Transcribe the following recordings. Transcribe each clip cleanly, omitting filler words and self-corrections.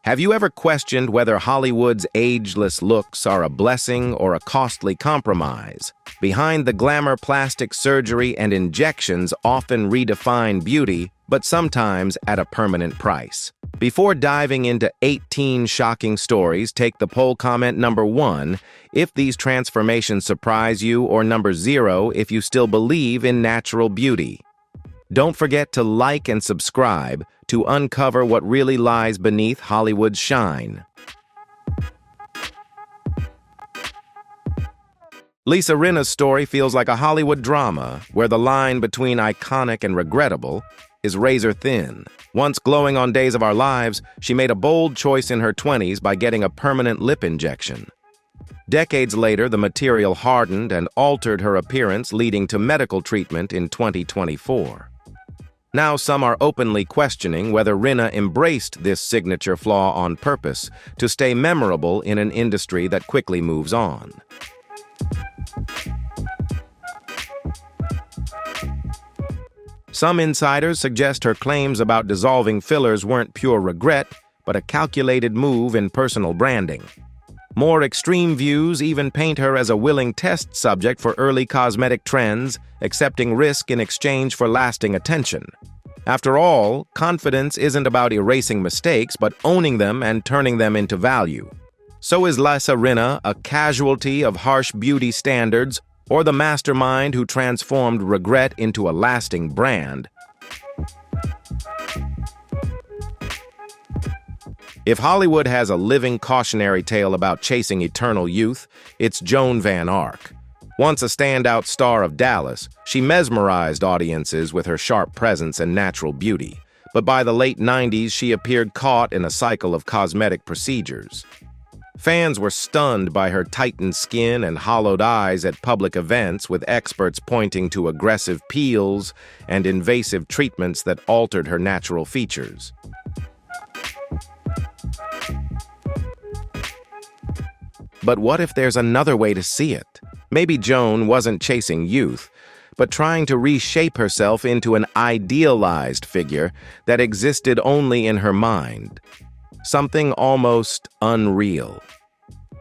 Have you ever questioned whether Hollywood's ageless looks are a blessing or a costly compromise? Behind the glamour, plastic surgery and injections often redefine beauty, but sometimes at a permanent price. Before diving into 18 shocking stories, take the poll comment number 1 if these transformations surprise you, or number 0 if you still believe in natural beauty. Don't forget to like and subscribe to uncover what really lies beneath Hollywood's shine. Lisa Rinna's story feels like a Hollywood drama where the line between iconic and regrettable is razor thin. Once glowing on Days of Our Lives, she made a bold choice in her 20s by getting a permanent lip injection. Decades later, the material hardened and altered her appearance, leading to medical treatment in 2024. Now some are openly questioning whether Rinna embraced this signature flaw on purpose to stay memorable in an industry that quickly moves on. Some insiders suggest her claims about dissolving fillers weren't pure regret, but a calculated move in personal branding. More extreme views even paint her as a willing test subject for early cosmetic trends, accepting risk in exchange for lasting attention. After all, confidence isn't about erasing mistakes, but owning them and turning them into value. So is Lisa Rinna a casualty of harsh beauty standards, or the mastermind who transformed regret into a lasting brand? If Hollywood has a living cautionary tale about chasing eternal youth, it's Joan Van Ark. Once a standout star of Dallas, she mesmerized audiences with her sharp presence and natural beauty. But by the late 90s, she appeared caught in a cycle of cosmetic procedures. Fans were stunned by her tightened skin and hollowed eyes at public events, with experts pointing to aggressive peels and invasive treatments that altered her natural features. But what if there's another way to see it? Maybe Joan wasn't chasing youth, but trying to reshape herself into an idealized figure that existed only in her mind. Something almost unreal.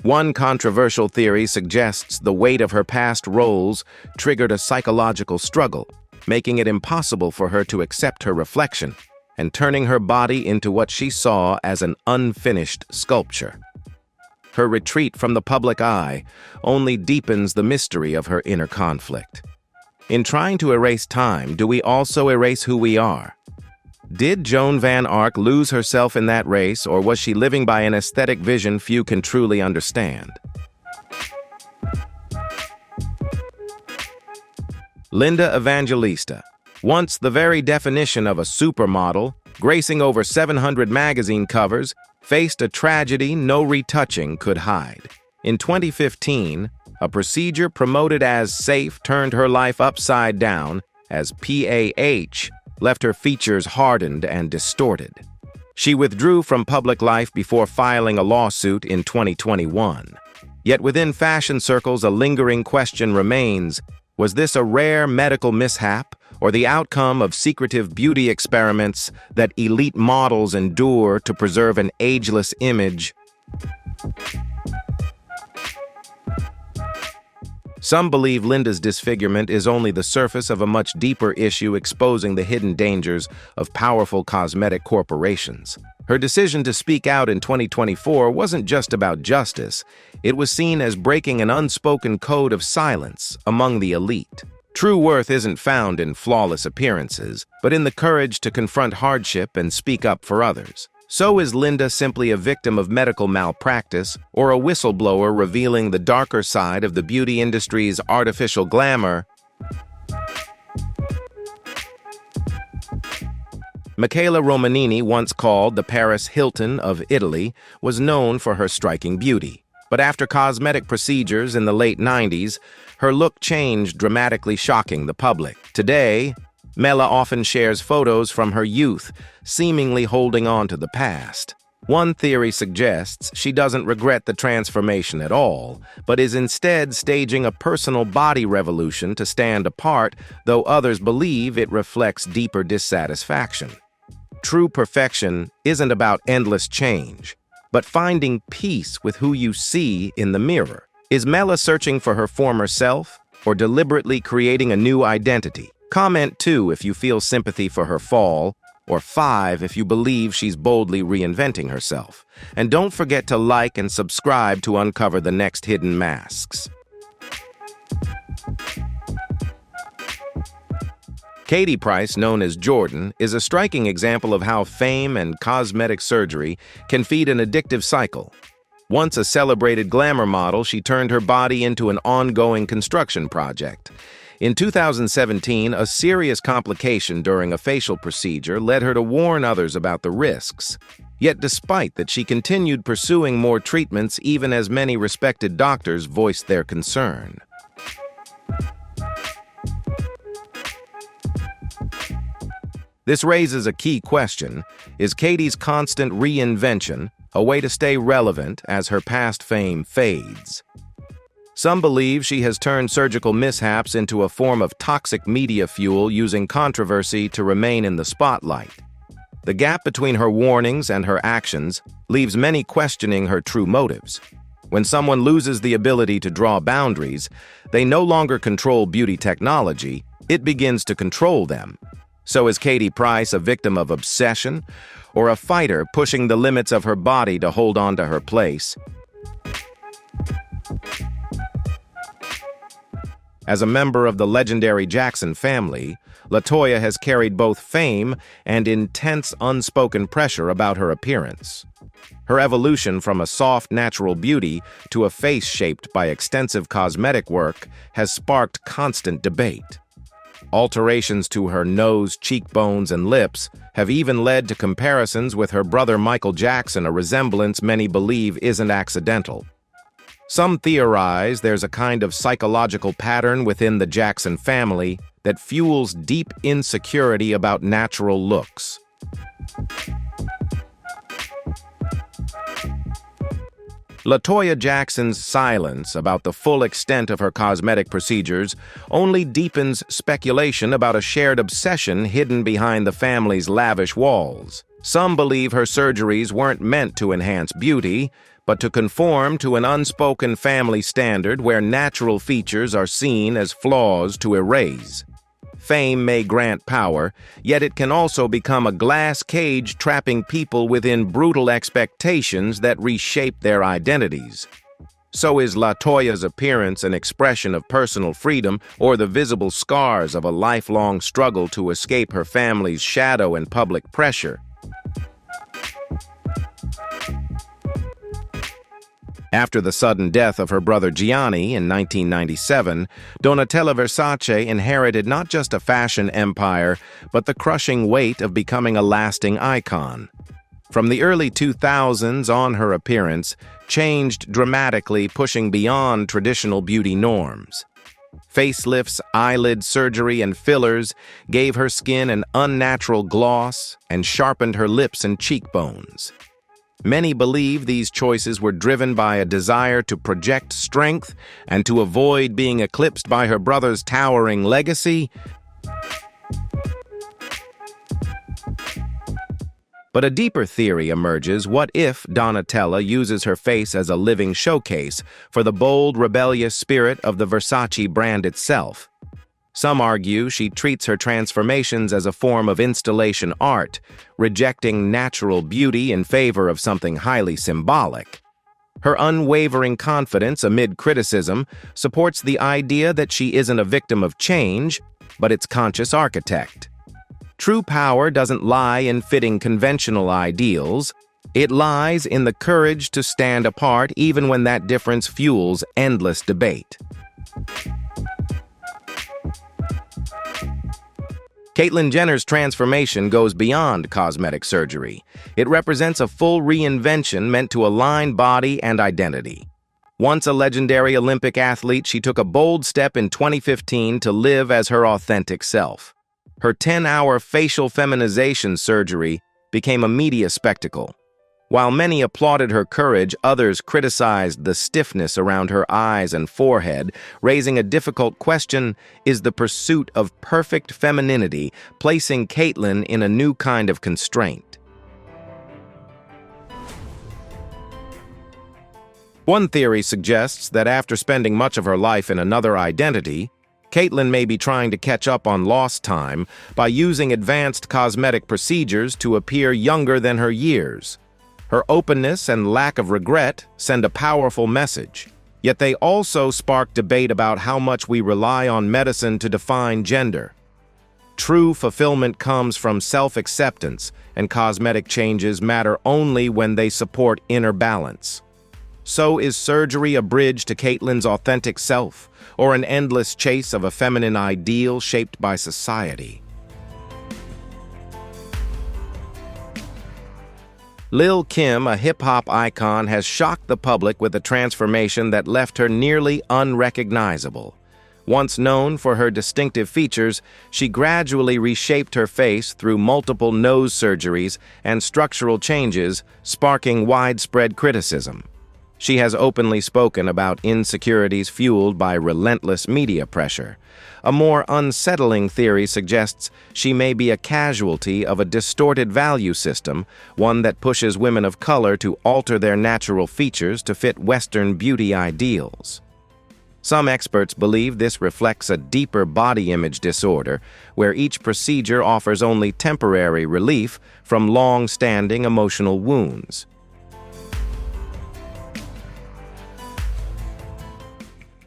One controversial theory suggests the weight of her past roles triggered a psychological struggle, making it impossible for her to accept her reflection and turning her body into what she saw as an unfinished sculpture. Her retreat from the public eye only deepens the mystery of her inner conflict. In trying to erase time, do we also erase who we are? Did Joan Van Ark lose herself in that race, or was she living by an aesthetic vision few can truly understand? Linda Evangelista, once the very definition of a supermodel, gracing over 700 magazine covers, faced a tragedy no retouching could hide. In 2015, a procedure promoted as safe turned her life upside down as PAH left her features hardened and distorted. She withdrew from public life before filing a lawsuit in 2021. Yet within fashion circles, a lingering question remains: was this a rare medical mishap, or the outcome of secretive beauty experiments that elite models endure to preserve an ageless image? Some believe Linda's disfigurement is only the surface of a much deeper issue, exposing the hidden dangers of powerful cosmetic corporations. Her decision to speak out in 2024 wasn't just about justice. It was seen as breaking an unspoken code of silence among the elite. True worth isn't found in flawless appearances, but in the courage to confront hardship and speak up for others. So is Linda simply a victim of medical malpractice, or a whistleblower revealing the darker side of the beauty industry's artificial glamour? Michaela Romanini, once called the Paris Hilton of Italy, was known for her striking beauty. But after cosmetic procedures in the late 90s, her look changed, dramatically shocking the public. Today, Mela often shares photos from her youth, seemingly holding on to the past. One theory suggests she doesn't regret the transformation at all, but is instead staging a personal body revolution to stand apart, though others believe it reflects deeper dissatisfaction. True perfection isn't about endless change, but finding peace with who you see in the mirror. Is Mela searching for her former self, or deliberately creating a new identity? Comment 2 if you feel sympathy for her fall, or 5 if you believe she's boldly reinventing herself. And don't forget to like and subscribe to uncover the next hidden masks. Katie Price, known as Jordan, is a striking example of how fame and cosmetic surgery can feed an addictive cycle. Once a celebrated glamour model, she turned her body into an ongoing construction project. In 2017, a serious complication during a facial procedure led her to warn others about the risks. Yet despite that, she continued pursuing more treatments even as many respected doctors voiced their concern. This raises a key question. Is Katie's constant reinvention a way to stay relevant as her past fame fades? Some believe she has turned surgical mishaps into a form of toxic media fuel, using controversy to remain in the spotlight. The gap between her warnings and her actions leaves many questioning her true motives. When someone loses the ability to draw boundaries, they no longer control beauty technology, it begins to control them. So is Katie Price a victim of obsession, or a fighter pushing the limits of her body to hold on to her place? As a member of the legendary Jackson family, LaToya has carried both fame and intense unspoken pressure about her appearance. Her evolution from a soft, natural beauty to a face shaped by extensive cosmetic work has sparked constant debate. Alterations to her nose, cheekbones, and lips have even led to comparisons with her brother Michael Jackson, a resemblance many believe isn't accidental. Some theorize there's a kind of psychological pattern within the Jackson family that fuels deep insecurity about natural looks. LaToya Jackson's silence about the full extent of her cosmetic procedures only deepens speculation about a shared obsession hidden behind the family's lavish walls. Some believe her surgeries weren't meant to enhance beauty, but to conform to an unspoken family standard where natural features are seen as flaws to erase. Fame may grant power, yet it can also become a glass cage trapping people within brutal expectations that reshape their identities. So is LaToya's appearance an expression of personal freedom, or the visible scars of a lifelong struggle to escape her family's shadow and public pressure? After the sudden death of her brother Gianni in 1997, Donatella Versace inherited not just a fashion empire, but the crushing weight of becoming a lasting icon. From the early 2000s on, her appearance changed dramatically, pushing beyond traditional beauty norms. Facelifts, eyelid surgery, and fillers gave her skin an unnatural gloss and sharpened her lips and cheekbones. Many believe these choices were driven by a desire to project strength and to avoid being eclipsed by her brother's towering legacy. But a deeper theory emerges. What if Donatella uses her face as a living showcase for the bold, rebellious spirit of the Versace brand itself? Some argue she treats her transformations as a form of installation art, rejecting natural beauty in favor of something highly symbolic. Her unwavering confidence amid criticism supports the idea that she isn't a victim of change, but its conscious architect. True power doesn't lie in fitting conventional ideals. It lies in the courage to stand apart even when that difference fuels endless debate. Caitlyn Jenner's transformation goes beyond cosmetic surgery. It represents a full reinvention meant to align body and identity. Once a legendary Olympic athlete, she took a bold step in 2015 to live as her authentic self. Her 10-hour facial feminization surgery became a media spectacle. While many applauded her courage, others criticized the stiffness around her eyes and forehead, raising a difficult question: is the pursuit of perfect femininity placing Caitlyn in a new kind of constraint? One theory suggests that after spending much of her life in another identity, Caitlyn may be trying to catch up on lost time by using advanced cosmetic procedures to appear younger than her years. Her openness and lack of regret send a powerful message, yet they also spark debate about how much we rely on medicine to define gender. True fulfillment comes from self-acceptance, and cosmetic changes matter only when they support inner balance. So is surgery a bridge to Caitlyn's authentic self, or an endless chase of a feminine ideal shaped by society? Lil Kim, a hip-hop icon, has shocked the public with a transformation that left her nearly unrecognizable. Once known for her distinctive features, she gradually reshaped her face through multiple nose surgeries and structural changes, sparking widespread criticism. She has openly spoken about insecurities fueled by relentless media pressure. A more unsettling theory suggests she may be a casualty of a distorted value system, one that pushes women of color to alter their natural features to fit Western beauty ideals. Some experts believe this reflects a deeper body image disorder, where each procedure offers only temporary relief from long-standing emotional wounds.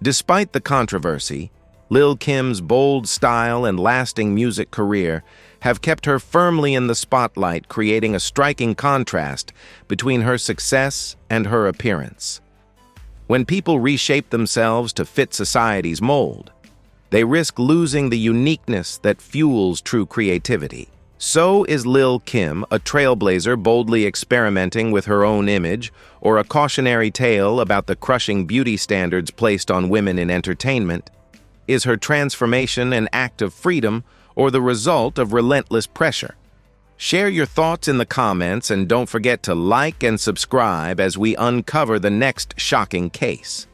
Despite the controversy, Lil Kim's bold style and lasting music career have kept her firmly in the spotlight, creating a striking contrast between her success and her appearance. When people reshape themselves to fit society's mold, they risk losing the uniqueness that fuels true creativity. So is Lil Kim a trailblazer boldly experimenting with her own image, or a cautionary tale about the crushing beauty standards placed on women in entertainment? Is her transformation an act of freedom, or the result of relentless pressure? Share your thoughts in the comments, and don't forget to like and subscribe as we uncover the next shocking case.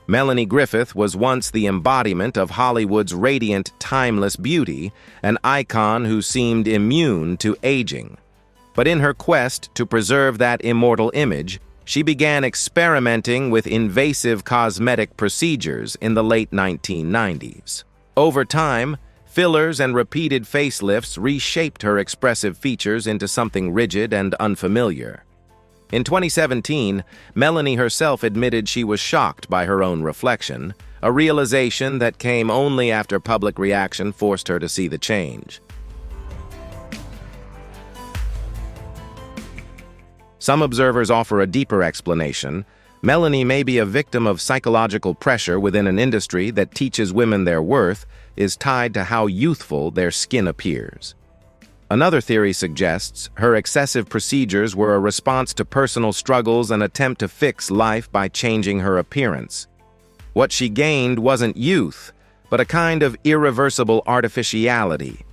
Melanie Griffith was once the embodiment of Hollywood's radiant, timeless beauty, an icon who seemed immune to aging. But in her quest to preserve that immortal image, she began experimenting with invasive cosmetic procedures in the late 1990s. Over time, fillers and repeated facelifts reshaped her expressive features into something rigid and unfamiliar. In 2017, Melanie herself admitted she was shocked by her own reflection, a realization that came only after public reaction forced her to see the change. Some observers offer a deeper explanation. Melanie may be a victim of psychological pressure within an industry that teaches women their worth is tied to how youthful their skin appears. Another theory suggests her excessive procedures were a response to personal struggles, an attempt to fix life by changing her appearance. What she gained wasn't youth, but a kind of irreversible artificiality.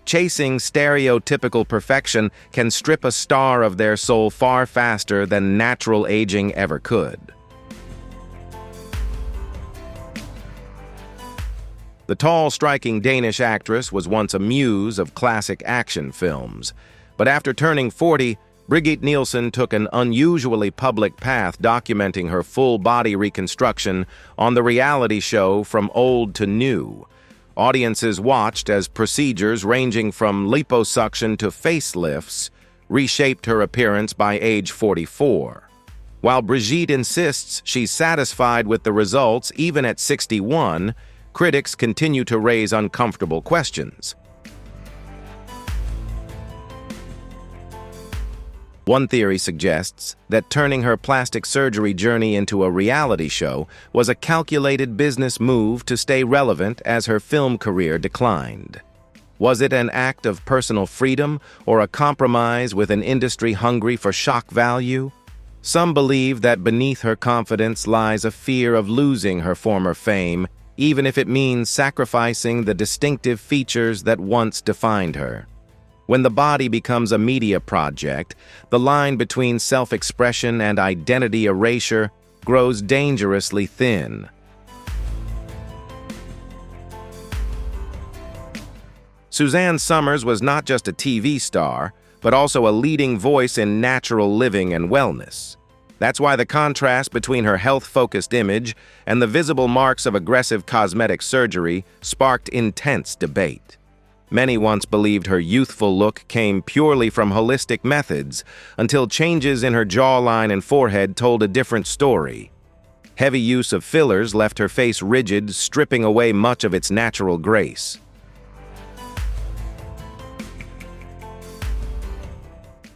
Chasing stereotypical perfection can strip a star of their soul far faster than natural aging ever could. The tall, striking Danish actress was once a muse of classic action films, but after turning 40, Brigitte Nielsen took an unusually public path, documenting her full-body reconstruction on the reality show From Old to New. Audiences watched as procedures ranging from liposuction to facelifts reshaped her appearance by age 44. While Brigitte insists she's satisfied with the results even at 61, critics continue to raise uncomfortable questions. One theory suggests that turning her plastic surgery journey into a reality show was a calculated business move to stay relevant as her film career declined. Was it an act of personal freedom or a compromise with an industry hungry for shock value? Some believe that beneath her confidence lies a fear of losing her former fame, even if it means sacrificing the distinctive features that once defined her. When the body becomes a media project, the line between self-expression and identity erasure grows dangerously thin. Suzanne Somers was not just a TV star, but also a leading voice in natural living and wellness. That's why the contrast between her health-focused image and the visible marks of aggressive cosmetic surgery sparked intense debate. Many once believed her youthful look came purely from holistic methods, until changes in her jawline and forehead told a different story. Heavy use of fillers left her face rigid, stripping away much of its natural grace.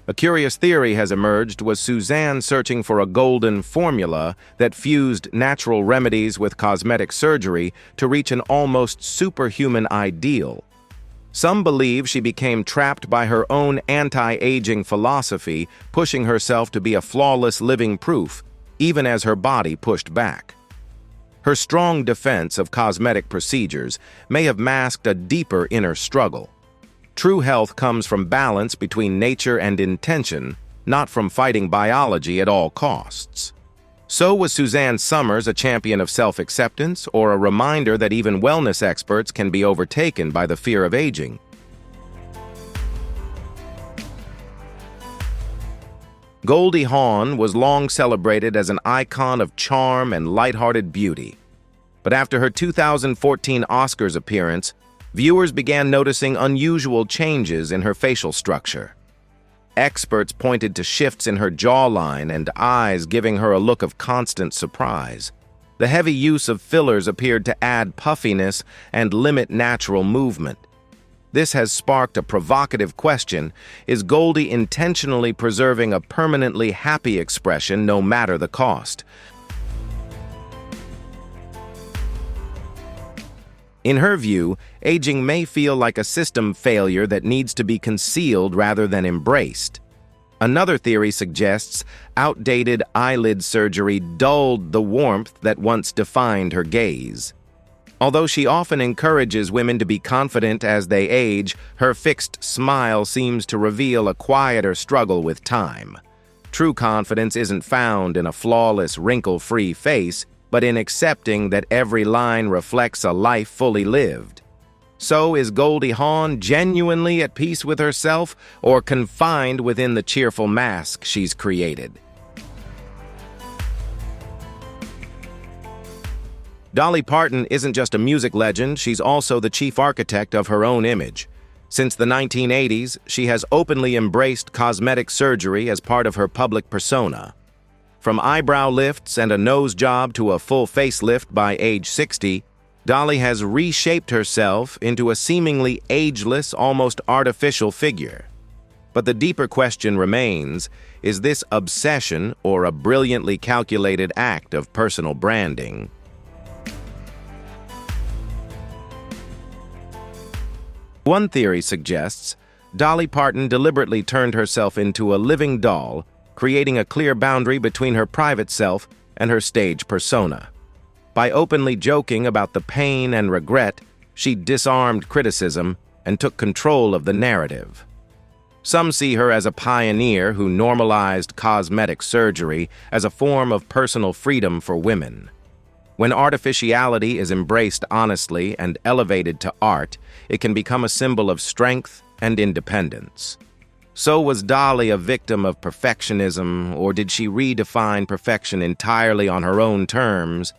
A curious theory has emerged: was Suzanne searching for a golden formula that fused natural remedies with cosmetic surgery to reach an almost superhuman ideal? Some believe she became trapped by her own anti-aging philosophy, pushing herself to be a flawless living proof, even as her body pushed back. Her strong defense of cosmetic procedures may have masked a deeper inner struggle. True health comes from balance between nature and intention, not from fighting biology at all costs. So was Suzanne Somers a champion of self-acceptance, or a reminder that even wellness experts can be overtaken by the fear of aging? Goldie Hawn was long celebrated as an icon of charm and lighthearted beauty. But after her 2014 Oscars appearance, viewers began noticing unusual changes in her facial structure. Experts pointed to shifts in her jawline and eyes, giving her a look of constant surprise. The heavy use of fillers appeared to add puffiness and limit natural movement. This has sparked a provocative question: is Goldie intentionally preserving a permanently happy expression no matter the cost? In her view, aging may feel like a system failure that needs to be concealed rather than embraced. Another theory suggests outdated eyelid surgery dulled the warmth that once defined her gaze. Although she often encourages women to be confident as they age, her fixed smile seems to reveal a quieter struggle with time. True confidence isn't found in a flawless, wrinkle-free face, but in accepting that every line reflects a life fully lived. So is Goldie Hawn genuinely at peace with herself, or confined within the cheerful mask she's created? Dolly Parton isn't just a music legend, she's also the chief architect of her own image. Since the 1980s, she has openly embraced cosmetic surgery as part of her public persona. From eyebrow lifts and a nose job to a full facelift by age 60, Dolly has reshaped herself into a seemingly ageless, almost artificial figure. But the deeper question remains: is this obsession or a brilliantly calculated act of personal branding? One theory suggests Dolly Parton deliberately turned herself into a living doll, creating a clear boundary between her private self and her stage persona. By openly joking about the pain and regret, she disarmed criticism and took control of the narrative. Some see her as a pioneer who normalized cosmetic surgery as a form of personal freedom for women. When artificiality is embraced honestly and elevated to art, it can become a symbol of strength and independence. So was Dolly a victim of perfectionism, or did she redefine perfection entirely on her own terms?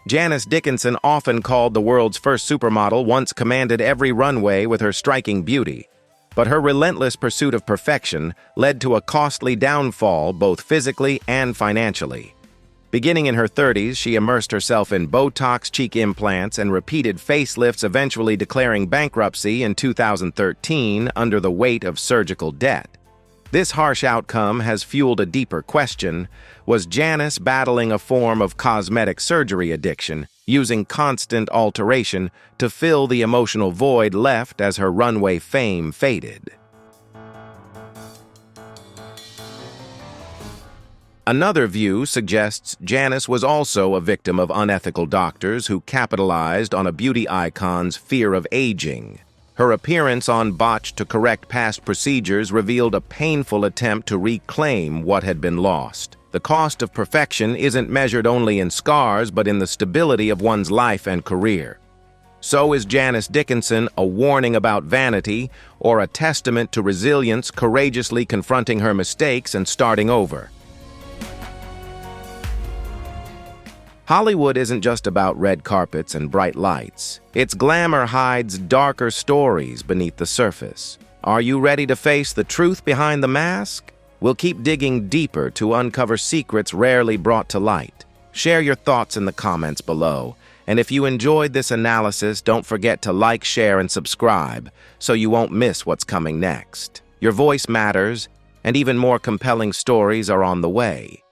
Janice Dickinson, often called the world's first supermodel, once commanded every runway with her striking beauty. But her relentless pursuit of perfection led to a costly downfall, both physically and financially. Beginning in her 30s, she immersed herself in Botox, cheek implants, and repeated facelifts, eventually declaring bankruptcy in 2013 under the weight of surgical debt. This harsh outcome has fueled a deeper question: was Janice battling a form of cosmetic surgery addiction, using constant alteration to fill the emotional void left as her runway fame faded? Another view suggests Janice was also a victim of unethical doctors who capitalized on a beauty icon's fear of aging. Her appearance on Botched to correct past procedures revealed a painful attempt to reclaim what had been lost. The cost of perfection isn't measured only in scars, but in the stability of one's life and career. So is Janice Dickinson a warning about vanity or a testament to resilience, courageously confronting her mistakes and starting over? Hollywood isn't just about red carpets and bright lights. Its glamour hides darker stories beneath the surface. Are you ready to face the truth behind the mask? We'll keep digging deeper to uncover secrets rarely brought to light. Share your thoughts in the comments below. And if you enjoyed this analysis, don't forget to like, share, and subscribe so you won't miss what's coming next. Your voice matters, and even more compelling stories are on the way.